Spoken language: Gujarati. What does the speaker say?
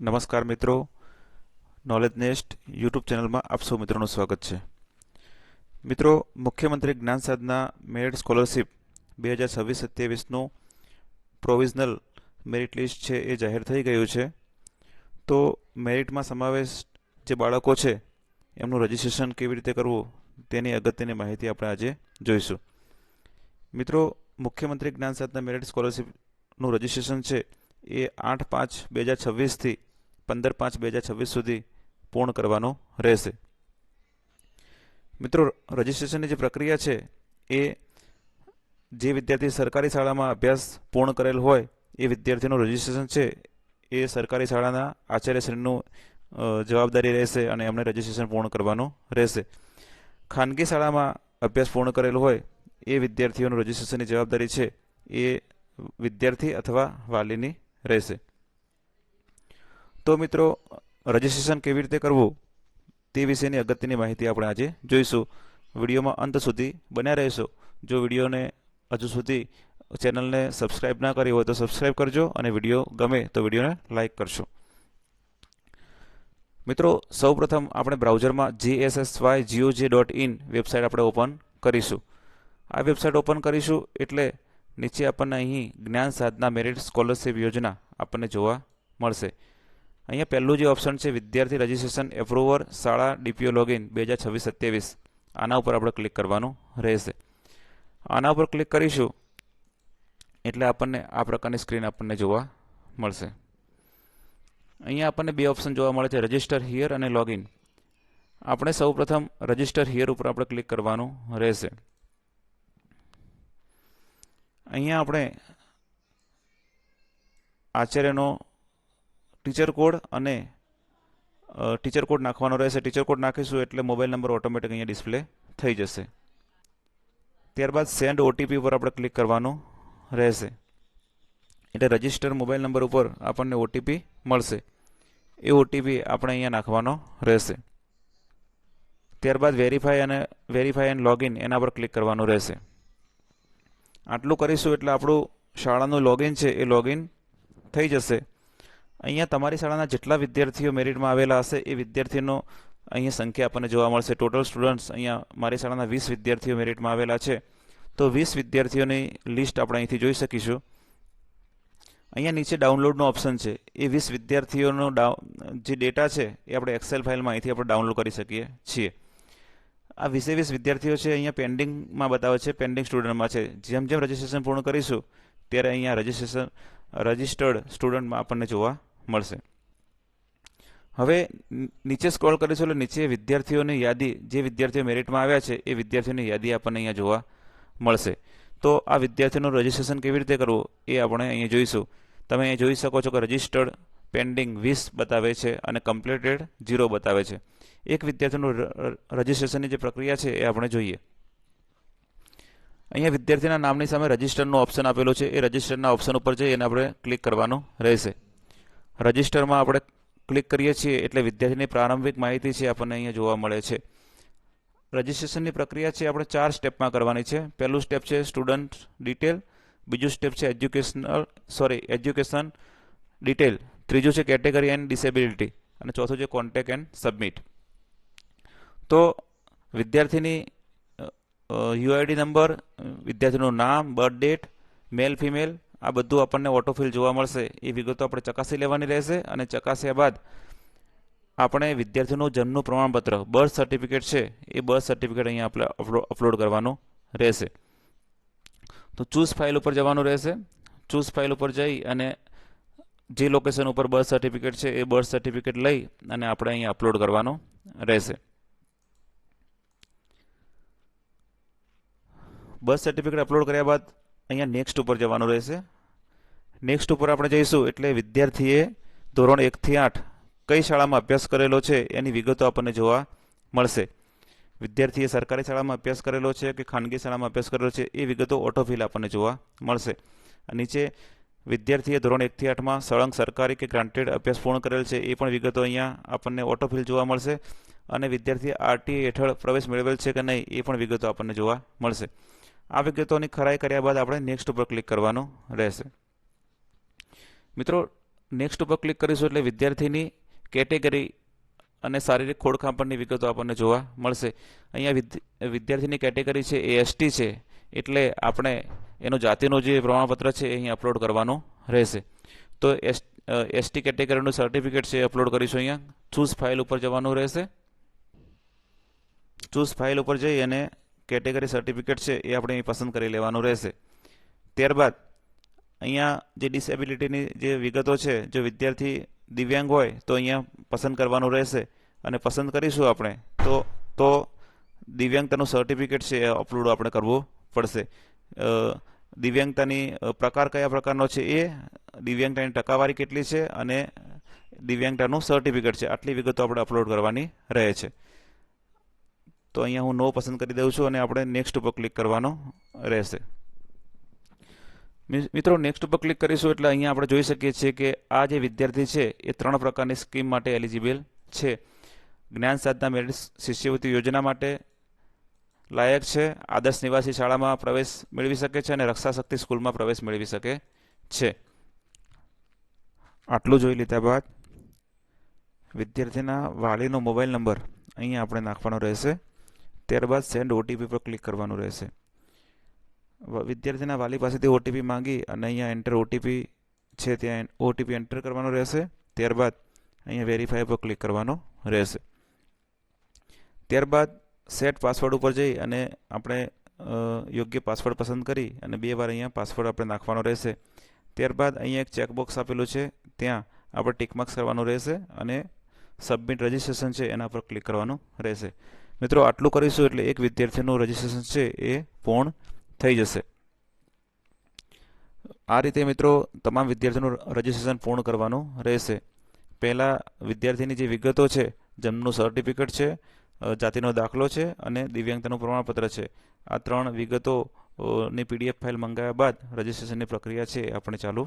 નમસ્કાર મિત્રો, નોલેજ નેસ્ટ યુટ્યુબ ચેનલમાં આપ સૌ મિત્રોનું સ્વાગત છે. મિત્રો, મુખ્યમંત્રી જ્ઞાન સાધના મેરિટ સ્કોલરશિપ 2026-27નું પ્રોવિઝનલ મેરિટ લિસ્ટ છે એ જાહેર થઈ ગયું છે. તો મેરિટમાં સમાવેશ જે બાળકો છે એમનું રજિસ્ટ્રેશન કેવી રીતે કરવું તેની અગત્યની માહિતી આપણે આજે જોઈશું. મિત્રો, મુખ્યમંત્રી જ્ઞાન સાધના મેરિટ સ્કોલરશિપનું રજિસ્ટ્રેશન છે એ 8/5/2026થી 15/5/2026 સુધી પૂર્ણ કરવાનો રહેશે. મિત્રો, રજિસ્ટ્રેશનની જે પ્રક્રિયા છે એ જે વિદ્યાર્થી સરકારી શાળામાં અભ્યાસ પૂર્ણ કરેલ હોય એ વિદ્યાર્થીનું રજિસ્ટ્રેશન છે એ સરકારી શાળાના આચાર્યશ્રીનું જવાબદારી રહેશે અને એમને રજિસ્ટ્રેશન પૂર્ણ કરવાનું રહેશે. ખાનગી શાળામાં અભ્યાસ પૂર્ણ કરેલ હોય એ વિદ્યાર્થીઓનું રજિસ્ટ્રેશનની જવાબદારી છે એ વિદ્યાર્થી અથવા વાલીની રહેશે. તો મિત્રો, રજિસ્ટ્રેશન કેવી રીતે કરવું તે વિશેની અગત્યની માહિતી આપણે આજે જોઈશું. વિડીયોમાં અંત સુધી બન્યા રહેશો. જો વિડીયોને હજુ સુધી ચેનલને સબસ્ક્રાઇબ ના કરી હોય તો સબસ્ક્રાઇબ કરજો અને વિડીયો ગમે તો વિડીયોને લાઇક કરશો. મિત્રો, સૌપ્રથમ આપણે બ્રાઉઝરમાં gssy.goj.in વેબસાઇટ આપણે ઓપન કરીશું. આ વેબસાઇટ ઓપન કરીશું એટલે નીચે આપણને અહીં જ્ઞાન સાધના મેરિટ સ્કોલરશિપ યોજના આપણને જોવા મળશે. અહીંયા પહેલું જે ઓપ્શન છે વિદ્યાર્થી રજિસ્ટ્રેશન એપ્રુવર શાળા ડીપીઓ લોગિન 2026-27, આના ઉપર આપણે ક્લિક કરવાનું રહેશે. આના ઉપર ક્લિક કરીશું એટલે આપણને આ પ્રકારની સ્ક્રીન આપણને જોવા મળશે. અહીંયા આપણને બે ઓપ્શન જોવા મળે છે, રજિસ્ટર હિયર અને લોગિન. આપણે સૌપ્રથમ રજિસ્ટર હિયર ઉપર આપણે ક્લિક કરવાનું રહેશે. અહીંયા આપણે આચાર્યનો ટીચર કોડ અને ટીચર કોડ નાખવાનો રહેશે. ટીચર કોડ નાખીશું એટલે મોબાઈલ નંબર ઓટોમેટિક અહીંયા ડિસ્પ્લે થઈ જશે. ત્યારબાદ સેન્ડ ઓટીપી ઉપર આપણે ક્લિક કરવાનું રહેશે. એટલે રજિસ્ટર મોબાઈલ નંબર ઉપર આપણને ઓટીપી મળશે. એ ઓટીપી આપણે અહીંયા નાખવાનો રહેશે. ત્યારબાદ વેરીફાઈ એન્ડ લોગિન એના પર ક્લિક કરવાનું રહેશે. આટલું કરીશું એટલે આપણું શાળાનું લોગિન છે એ લોગિન થઈ જશે. અહીંયા તમારી શાળાના જેટલા વિદ્યાર્થીઓ મેરિટમાં આવેલા હશે એ વિદ્યાર્થીઓનો અહીંયા સંખ્યા આપણને જોવા મળશે. ટોટલ સ્ટુડન્ટ્સ અહીંયા મારી શાળાના 20 વિદ્યાર્થીઓ મેરિટમાં આવેલા છે. તો 20 વિદ્યાર્થીઓની લિસ્ટ આપણે અહીંથી જોઈ શકીશું. અહીંયા નીચે ડાઉનલોડનો ઓપ્શન છે. એ 20 વિદ્યાર્થીઓનો જે ડેટા છે એ આપણે એક્સેલ ફાઇલમાં અહીંથી આપણે ડાઉનલોડ કરી શકીએ છીએ. આ 20 વિદ્યાર્થીઓ છે અહીંયા પેન્ડિંગમાં બતાવે છે, પેન્ડિંગ સ્ટુડન્ટમાં છે. જેમ જેમ રજિસ્ટ્રેશન પૂર્ણ કરીશું ત્યારે અહીંયા રજિસ્ટર્ડ સ્ટુડન્ટમાં આપણને જોવા મળશે. હવે નીચે સ્ક્રોલ કરીશું એટલે નીચે વિદ્યાર્થીઓની યાદી, જે વિદ્યાર્થીઓ મેરિટમાં આવ્યા છે એ વિદ્યાર્થીઓની યાદી આપણને અહીંયા જોવા મળશે. તો આ વિદ્યાર્થીઓનું રજિસ્ટ્રેશન કેવી રીતે કરવું એ આપણે અહીંયા જોઈશું. તમે અહીંયા જોઈ શકો છો કે રજિસ્ટર્ડ પેન્ડિંગ 20 બતાવે છે અને કમ્પ્લીટેડ 0 બતાવે છે. એક વિદ્યાર્થીનું રજિસ્ટ્રેશનની જે પ્રક્રિયા છે એ આપણે જોઈએ. અહીંયા વિદ્યાર્થીના નામની સામે રજિસ્ટરનો ઓપ્શન આપેલો છે. એ રજિસ્ટરના ઓપ્શન ઉપર જઈ અને આપણે ક્લિક કરવાનું રહેશે. રજિસ્ટરમાં આપણે ક્લિક કરીએ છીએ એટલે વિદ્યાર્થીની પ્રારંભિક માહિતી છે આપણને અહીંયા જોવા મળે છે. રજિસ્ટ્રેશનની પ્રક્રિયા છે આપણે 4 સ્ટેપમાં કરવાની છે. પહેલું સ્ટેપ છે સ્ટુડન્ટ ડિટેલ, બીજું સ્ટેપ છે એજ્યુકેશન ડિટેલ, ત્રીજું છે કેટેગરી એન્ડ ડિસેબિલિટી અને ચોથું છે કોન્ટેક્ટ એન્ડ સબમિટ. તો વિદ્યાર્થીની યુઆઈડી નંબર, વિદ્યાર્થીનું નામ, બર્થ ડેટ, મેલ ફિમેલ, આ બધું આપણને ઓટોફિલ જોવા મળશે. એ વિગતો આપણે ચકાસી લેવાની રહેશે અને ચકાસ્યા બાદ આપણે વિદ્યાર્થીનું જન્મનું પ્રમાણપત્ર, બર્થ સર્ટિફિકેટ છે એ બર્થ સર્ટિફિકેટ અહીંયા આપણે અપલોડ કરવાનું રહેશે. તો ચૂઝ ફાઇલ ઉપર જવાનું રહેશે. ચૂઝ ફાઇલ ઉપર જઈ અને જે લોકેશન ઉપર બર્થ સર્ટિફિકેટ છે એ બર્થ સર્ટિફિકેટ લઈ અને આપણે અહીંયા અપલોડ કરવાનું રહેશે. બર્થ સર્ટિફિકેટ અપલોડ કર્યા બાદ અહીંયા નેક્સ્ટ ઉપર જવાનું રહેશે. નેક્સ્ટ ઉપર આપણે જઈશું એટલે વિદ્યાર્થીએ ધોરણ 1 થી 8 કઈ શાળામાં અભ્યાસ કરેલો છે એની વિગતો આપણને જોવા મળશે. વિદ્યાર્થીએ સરકારી શાળામાં અભ્યાસ કરેલો છે કે ખાનગી શાળામાં અભ્યાસ કરેલો છે એ વિગતો ઓટોફિલ આપણને જોવા મળશે. નીચે વિદ્યાર્થીએ ધોરણ 1 થી 8માં સળંગ સરકારી કે ગ્રાન્ટેડ અભ્યાસ પૂર્ણ કરેલ છે એ પણ વિગતો અહીંયા આપણને ઓટોફિલ જોવા મળશે. અને વિદ્યાર્થીએ આરટીઈ હેઠળ પ્રવેશ મેળવેલ છે કે નહીં એ પણ વિગતો આપણને જોવા મળશે. આ વિગતોની ખરાઈ કર્યા બાદ આપણે નેક્સ્ટ ઉપર ક્લિક કરવાનું રહેશે. મિત્રો, નેક્સ્ટ ઉપર ક્લિક કરીશું એટલે વિદ્યાર્થીની કેટેગરી અને શારીરિક ખોડખાંપણની વિગતો આપણને જોવા મળશે. અહીંયા વિદ્યાર્થીની કેટેગરી છે એ એસટી છે, એટલે આપણે એનું જાતિનું જે પ્રમાણપત્ર છે એ અહીં અપલોડ કરવાનું રહેશે. તો એસટી કેટેગરીનું સર્ટિફિકેટ છે એ અપલોડ કરીશું. અહીંયા ચૂઝ ફાઇલ ઉપર જવાનું રહેશે. ચૂઝ ફાઇલ ઉપર જઈ અને કેટેગરી સર્ટિફિકેટ છે એ આપણે અહીં પસંદ કરી લેવાનું રહેશે. ત્યારબાદ અહીંયા જે ડિસેબિલિટીની જે વિગતો છે, જો વિદ્યાર્થી દિવ્યાંગ હોય તો અહીંયા પસંદ કરવાનું રહેશે અને પસંદ કરીશું આપણે તો દિવ્યાંગતાનું સર્ટિફિકેટ છે એ અપલોડ આપણે કરવું પડશે. દિવ્યાંગતાની પ્રકાર કયા પ્રકારનો છે એ, દિવ્યાંગતાની ટકાવારી કેટલી છે અને દિવ્યાંગતાનું સર્ટિફિકેટ છે, આટલી વિગતો આપણે અપલોડ કરવાની રહે છે. તો અહીંયા હું નો પસંદ કરી દઉં છું અને આપણે નેક્સ્ટ ઉપર ક્લિક કરવાનો રહેશે. મિત્રો નેક્સ્ટ ઉપર ક્લિક કરીશું એટલે અહીંયા આપણે જોઈ શકીએ છીએ કે આ જે વિદ્યાર્થી છે એ 3 પ્રકારની સ્કીમ માટે એલિજિબલ છે. જ્ઞાન સાધના મેરિટ શિષ્યવૃત્તિ યોજના માટે લાયક છે, આદર્શ નિવાસી શાળામાં પ્રવેશ મેળવી શકે છે અને રક્ષા શક્તિ સ્કૂલમાં પ્રવેશ મેળવી શકે છે. આટલું જોઈ લીધા બાદ વિદ્યાર્થીના વાલીનો મોબાઈલ નંબર અહીંયા આપણે નાખવાનો રહેશે. ત્યારબાદ સેન્ડ ઓટીપી પર ક્લિક કરવાનું રહેશે. વિદ્યાર્થીના વાલી પાસેથી ઓટીપી માંગી અને અહીંયા એન્ટર ઓટીપી છે ત્યાં ઓટીપી એન્ટર કરવાનો રહેશે. ત્યારબાદ અહીંયા વેરીફાઈ પર ક્લિક કરવાનો રહેશે. ત્યારબાદ સેટ પાસવર્ડ ઉપર જઈ અને આપણે યોગ્ય પાસવર્ડ પસંદ કરી અને 2 વાર અહીંયા પાસવર્ડ આપણે નાખવાનો રહેશે. ત્યારબાદ અહીંયા એક ચેકબોક્સ આપેલું છે, ત્યાં આપણે ટિકમાર્ક્સ કરવાનું રહેશે અને સબમિટ રજિસ્ટ્રેશન છે એના પર ક્લિક કરવાનું રહેશે. મિત્રો આટલું કરીશું એટલે એક વિદ્યાર્થીનું રજિસ્ટ્રેશન છે એ પૂર્ણ થઈ જશે. આ રીતે મિત્રો તમામ વિદ્યાર્થીઓનું રજિસ્ટ્રેશન પૂર્ણ કરવાનું રહેશે. પહેલાં વિદ્યાર્થીની જે વિગતો છે, જન્મનું સર્ટિફિકેટ છે, જાતિનો દાખલો છે અને દિવ્યાંગતાનું પ્રમાણપત્ર છે, આ 3 વિગતોની PDF ફાઇલ મંગાવ્યા બાદ રજિસ્ટ્રેશનની પ્રક્રિયા છે આપણે ચાલુ